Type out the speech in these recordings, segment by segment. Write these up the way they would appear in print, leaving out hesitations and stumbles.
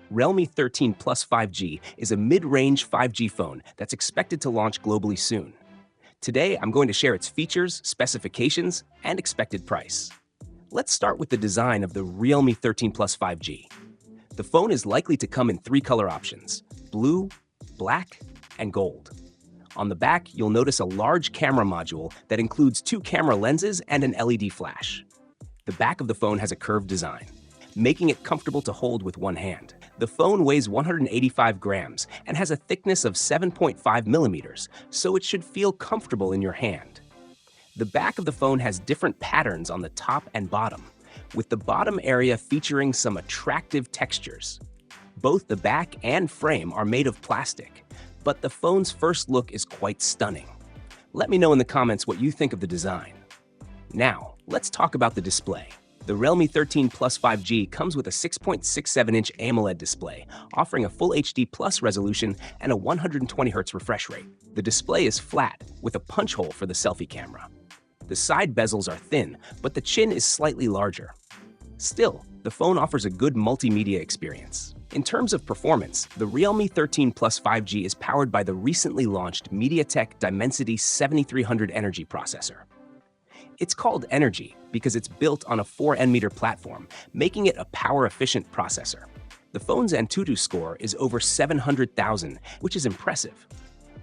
Realme 13 Plus 5G is a mid-range 5G phone that's expected to launch globally soon. Today, I'm going to share its features, specifications, and expected price. Let's start with the design of the Realme 13 Plus 5G. The phone is likely to come in three color options: blue, black, and gold. On the back, you'll notice a large camera module that includes two camera lenses and an LED flash. The back of the phone has a curved design, making it comfortable to hold with one hand. The phone weighs 185 grams and has a thickness of 7.5 millimeters, so it should feel comfortable in your hand. The back of the phone has different patterns on the top and bottom, with the bottom area featuring some attractive textures. Both the back and frame are made of plastic, but the phone's first look is quite stunning. Let me know in the comments what you think of the design. Now, let's talk about the display. The Realme 13 Plus 5G comes with a 6.67-inch AMOLED display, offering a Full HD Plus resolution and a 120Hz refresh rate. The display is flat, with a punch hole for the selfie camera. The side bezels are thin, but the chin is slightly larger. Still, the phone offers a good multimedia experience. In terms of performance, the Realme 13 Plus 5G is powered by the recently launched MediaTek Dimensity 7300 Energy processor. It's called Energy because it's built on a 4nm platform, making it a power-efficient processor. The phone's Antutu score is over 700,000, which is impressive.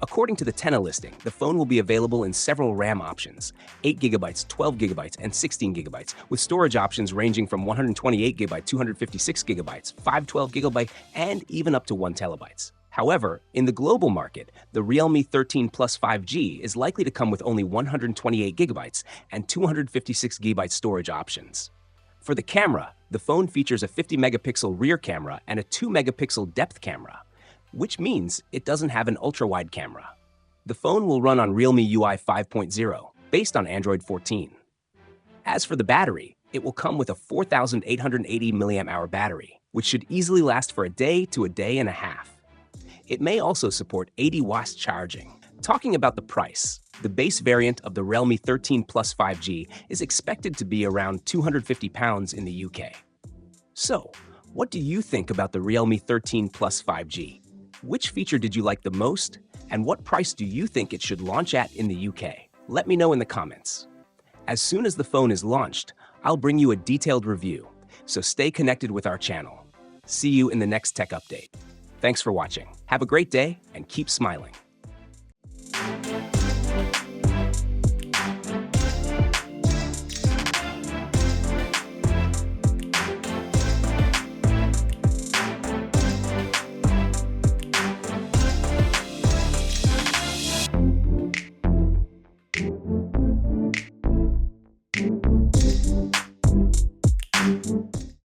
According to the Tenna listing, the phone will be available in several RAM options: 8GB, 12GB, and 16GB, with storage options ranging from 128GB, 256GB, 512GB, and even up to 1TB. However, in the global market, the Realme 13 Plus 5G is likely to come with only 128GB and 256GB storage options. For the camera, the phone features a 50-megapixel rear camera and a 2-megapixel depth camera, which means it doesn't have an ultra-wide camera. The phone will run on Realme UI 5.0, based on Android 14. As for the battery, it will come with a 4,880 mAh battery, which should easily last for a day to a day and a half. It may also support 80 watts charging. Talking about the price, the base variant of the Realme 13 Plus 5G is expected to be around £250 in the UK. So, what do you think about the Realme 13 Plus 5G? Which feature did you like the most, and what price do you think it should launch at in the UK? Let me know in the comments. As soon as the phone is launched, I'll bring you a detailed review, so stay connected with our channel. See you in the next tech update. Thanks for watching. Have a great day and keep smiling.